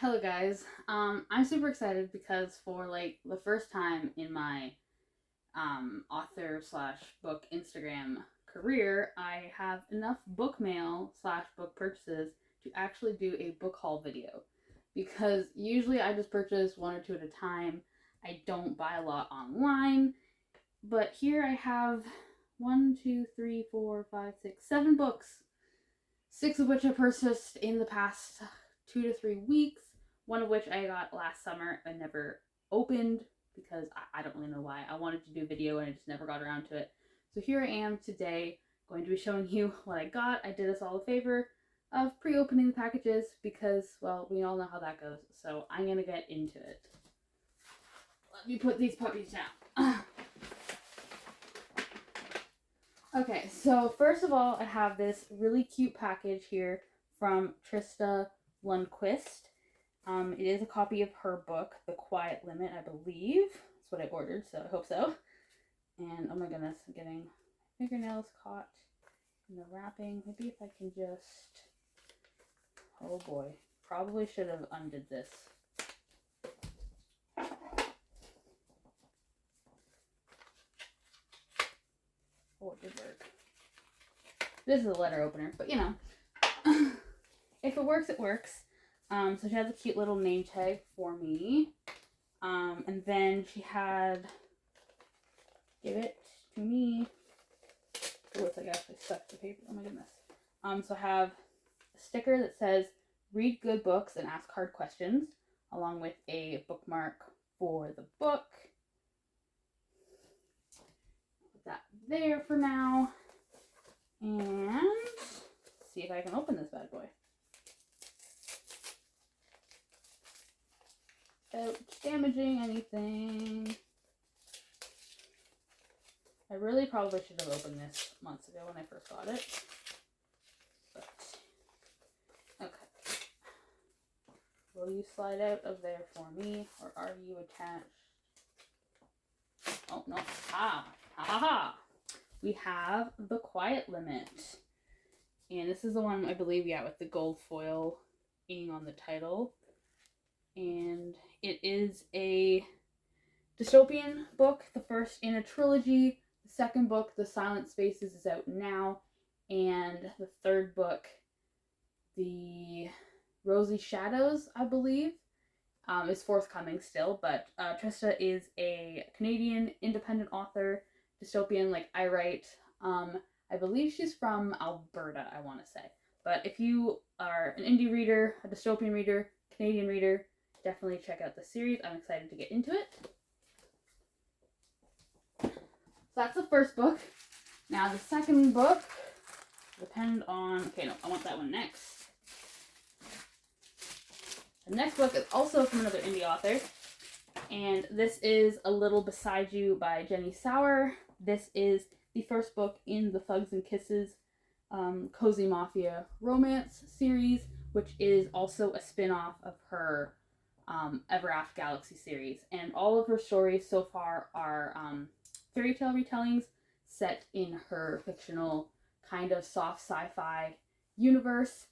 Hello guys. I'm super excited because for like the first time in my author slash book Instagram career, I have enough book mail slash book purchases to actually do a book haul video. Because usually I just purchase one or two at a time. I don't buy a lot online, but here I have one, two, three, four, five, six, seven books, six of which I purchased in the past 2 to 3 weeks. One of which I got last summer and never opened because I don't really know why. I wanted to do a video and I just never got around to it. So here I am today going to be showing you what I got. I did us all a favor of pre-opening the packages because, well, we all know how that goes. So I'm going to get into it. Let me put these puppies down. Okay, so first of all, I have this really cute package here from Trista Lundquist. It is a copy of her book, The Quiet Limit, I believe. That's what I ordered, so I hope so. And oh my goodness, I'm getting my fingernails caught in the wrapping. Maybe if I can just... Oh boy, probably should have undid this. Oh, it did work. This is a letter opener, but you know. If it works, it works. So she has a cute little name tag for me. And then she had, give it to me. Oh, it's like actually stuck to paper. Oh my goodness. So I have a sticker that says, read good books and ask hard questions, along with a bookmark for the book. Put that there for now. And see if I can open this bad boy. Without damaging anything. I really probably should have opened this months ago when I first got it. But, okay. Will you slide out of there for me, or are you attached? Oh, no. Ha ha ha. We have The Quiet Limit. And this is the one, I believe, yeah, with the gold foil ing on the title. And it is a dystopian book, the first in a trilogy. The second book, The Silent Spaces, is out now. And the third book, The Rosy Shadows, I believe, is forthcoming still. But Trista is a Canadian independent author, dystopian like I write. I believe she's from Alberta, I want to say. But if you are an indie reader, a dystopian reader, Canadian reader, definitely check out the series. I'm excited to get into it. So that's the first book. Now the second book, depend on... Okay, no, I want that one next. The next book is also from another indie author. And this is A Little Beside You by Jenny Sauer. This is the first book in the Thugs and Kisses Cozy Mafia romance series, which is also a spin-off of her Ever After Galaxy series. And all of her stories so far are fairy tale retellings set in her fictional kind of soft sci-fi universe.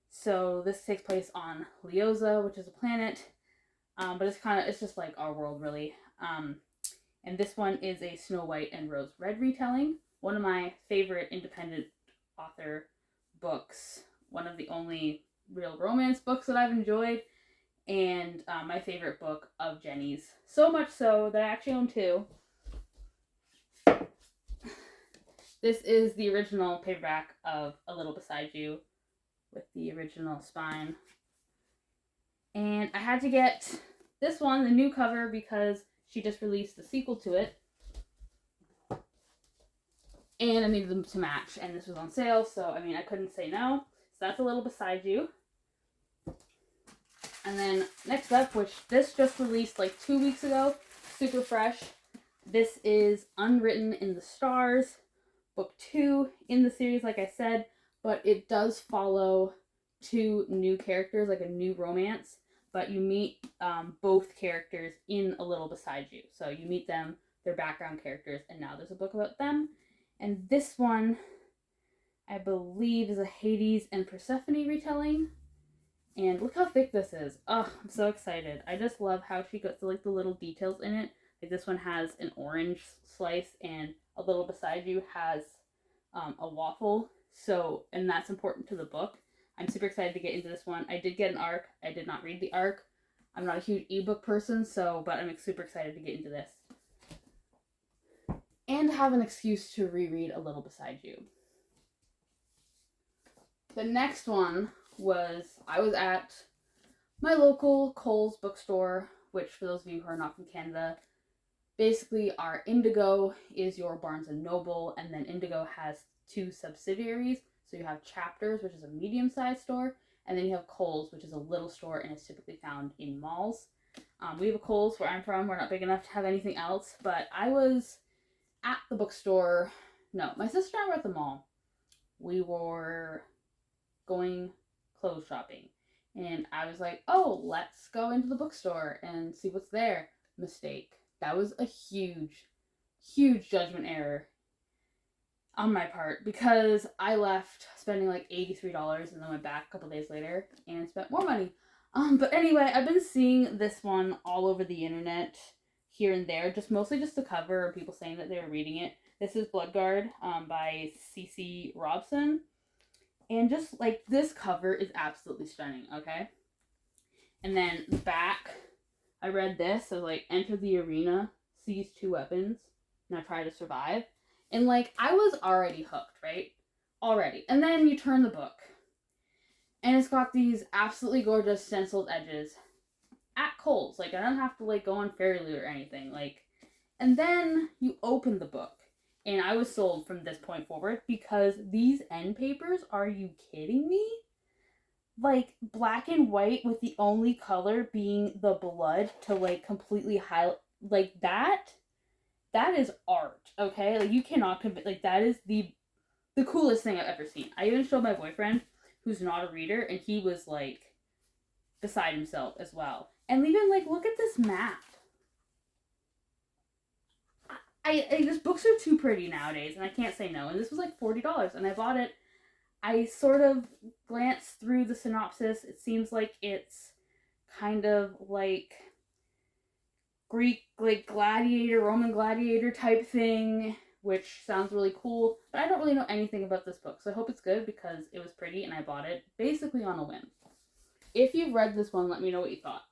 So this takes place on Leoza, which is a planet, but it's just like our world really. And this one is a Snow White and Rose Red retelling. One of my favorite independent author books. One of the only real romance books that I've enjoyed. And my favorite book of Jenny's. So much so that I actually own two. This is the original paperback of A Little Beside You with the original spine. And I had to get this one, the new cover, because she just released the sequel to it. And I needed them to match. And this was on sale, so I mean, I couldn't say no. So that's A Little Beside You. And then next up, which this just released like 2 weeks ago, super fresh. This is Unwritten in the Stars, book 2 in the series, like I said, but it does follow 2 new characters, like a new romance, but you meet both characters in A Little Beside You. So you meet them, their background characters, and now there's a book about them. And this one, I believe, is a Hades and Persephone retelling. And look how thick this is. Oh, I'm so excited. I just love how she got the, like, the little details in it. Like this one has an orange slice, and a little beside you has a waffle. So, and that's important to the book. I'm super excited to get into this one. I did get an ARC. I did not read the ARC. I'm not a huge ebook person, so, but I'm super excited to get into this. And have an excuse to reread A Little Beside You. The next one was, I was at my local Kohl's bookstore, which for those of you who are not from Canada, basically our Indigo is your Barnes & Noble, and then Indigo has 2 subsidiaries. So you have Chapters, which is a medium-sized store, and then you have Kohl's, which is a little store and is typically found in malls. We have a Kohl's where I'm from. We're not big enough to have anything else, but I was at the bookstore. No, my sister and I were at the mall. We were going clothes shopping, and I was like, oh, let's go into the bookstore and see what's there. Mistake. That was a huge judgment error on my part, because I left spending like $83 and then went back a couple days later and spent more money. But anyway, I've been seeing this one all over the internet here and there, just mostly just the cover, people saying that they were reading it. This is Bloodguard by C.C. Robson. And just like this cover is absolutely stunning, okay? And then the back, I read this, so like, enter the arena, seize 2 weapons, now try to survive. And like, I was already hooked, right? Already. And then you turn the book, and it's got these absolutely gorgeous stenciled edges at Kohl's. Like, I don't have to like go on Fairly or anything. Like, and then you open the book, and I was sold from this point forward, because these end papers, are you kidding me? Like, black and white with the only color being the blood to like completely highlight, like that is art, okay? Like, you cannot like, that is the coolest thing I've ever seen. I even showed my boyfriend, who's not a reader, and he was like beside himself as well. And even like, look at this map. These books are too pretty nowadays, and I can't say no. And this was like $40, and I bought it. I sort of glanced through the synopsis. It seems like it's kind of like Greek, like gladiator, Roman gladiator type thing, which sounds really cool. But I don't really know anything about this book, so I hope it's good, because it was pretty and I bought it basically on a whim. If you've read this one, let me know what you thought.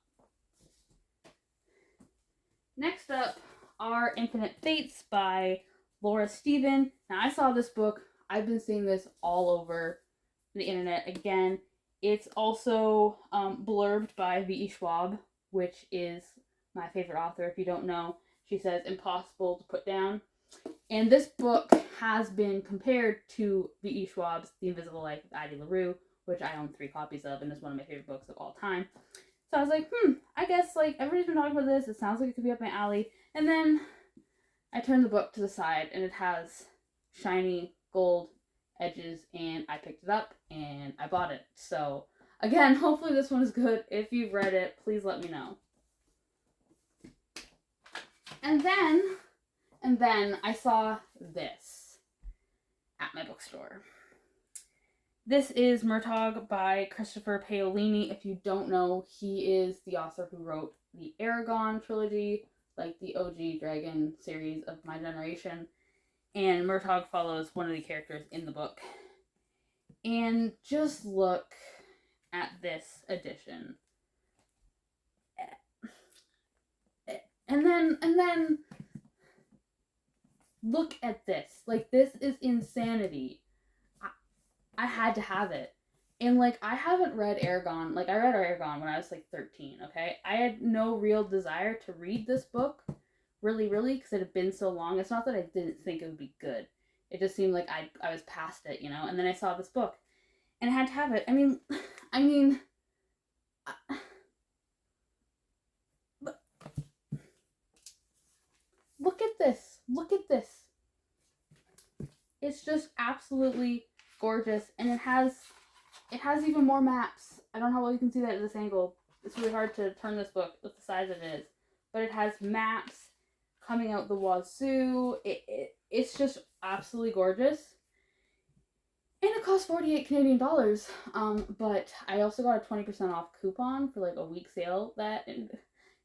Next up are Infinite Fates by Laura Steven. Now, I saw this book. I've been seeing this all over the internet again. It's also blurbed by V.E. Schwab, which is my favorite author. If you don't know, she says impossible to put down. And this book has been compared to V.E. Schwab's The Invisible Life of Addie LaRue, which I own 3 copies of, and is one of my favorite books of all time. So I was like, I guess, like, everybody's been talking about this. It sounds like it could be up my alley. And then I turned the book to the side, and it has shiny gold edges, and I picked it up, and I bought it. So, again, hopefully this one is good. If you've read it, please let me know. And then I saw this at my bookstore. This is Murtagh by Christopher Paolini. If you don't know, he is the author who wrote the Aragon trilogy, like the OG Dragon series of my generation. And Murtagh follows one of the characters in the book. And just look at this edition. And then look at this. Like, this is insanity. I had to have it. And, like, I haven't read Aragon. Like, I read Aragon when I was, like, 13, okay? I had no real desire to read this book, really, because it had been so long. It's not that I didn't think it would be good. It just seemed like I was past it, you know? And then I saw this book, and I had to have it. I mean, look at this. Look at this. It's just absolutely gorgeous, and it has even more maps. I don't know how well you can see that at this angle. It's really hard to turn this book with the size it is, but it has maps coming out the wazoo. It's just absolutely gorgeous. And it cost 48 Canadian dollars. But I also got a 20% off coupon for like a week sale that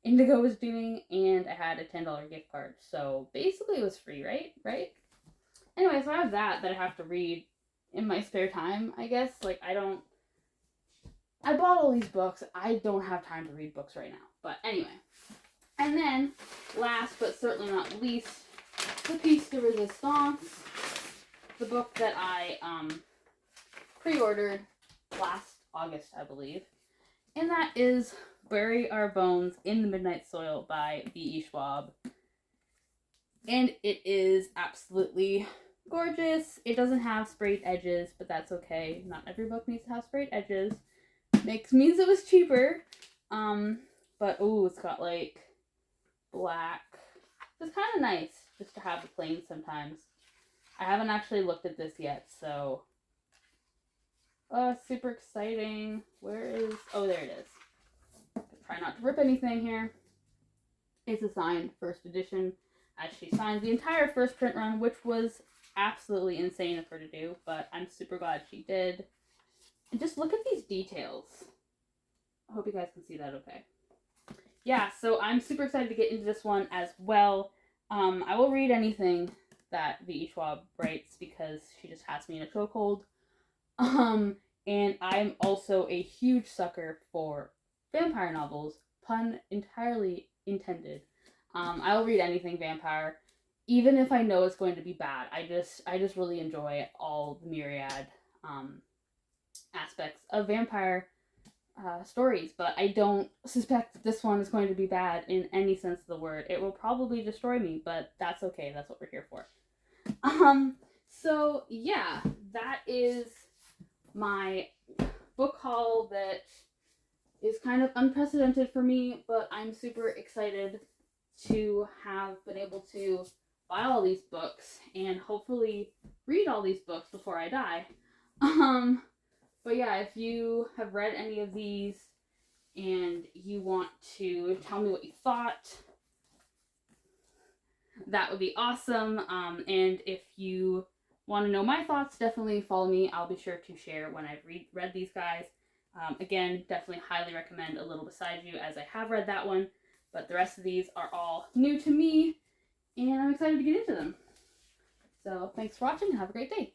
Indigo was doing, and I had a $10 gift card. So basically it was free, right? Right? Anyway, so I have that I have to read in my spare time, I guess. Like, I bought all these books. I don't have time to read books right now. But anyway. And then, last but certainly not least, the piece de resistance, the book that I pre-ordered last August, I believe. And that is Bury Our Bones in the Midnight Soil by B.E. Schwab. And it is absolutely gorgeous. It doesn't have sprayed edges, but that's okay. Not every book needs to have sprayed edges. Means it was cheaper. But ooh, it's got like black. It's kind of nice just to have the plain sometimes. I haven't actually looked at this yet, so super exciting. Where is... Oh, there it is. Try not to rip anything here. It's a signed first edition, as she signed the entire first print run, which was absolutely insane of her to do, but I'm super glad she did. And just look at these details. I hope you guys can see that okay. Yeah, so I'm super excited to get into this one as well. I will read anything that V.E. Schwab writes because she just has me in a chokehold. And I'm also a huge sucker for vampire novels, pun entirely intended. I'll read anything vampire, even if I know it's going to be bad. I just really enjoy all the myriad aspects of vampire stories, but I don't suspect that this one is going to be bad in any sense of the word. It will probably destroy me, but that's okay. That's what we're here for. So yeah, that is my book haul that is kind of unprecedented for me, but I'm super excited to have been able to buy all these books and hopefully read all these books before I die. But yeah, if you have read any of these and you want to tell me what you thought, that would be awesome. And if you want to know my thoughts, definitely follow me. I'll be sure to share when I've read these guys. Again, definitely highly recommend A Little Beside You, as I have read that one. But the rest of these are all new to me, and I'm excited to get into them. So thanks for watching, and have a great day.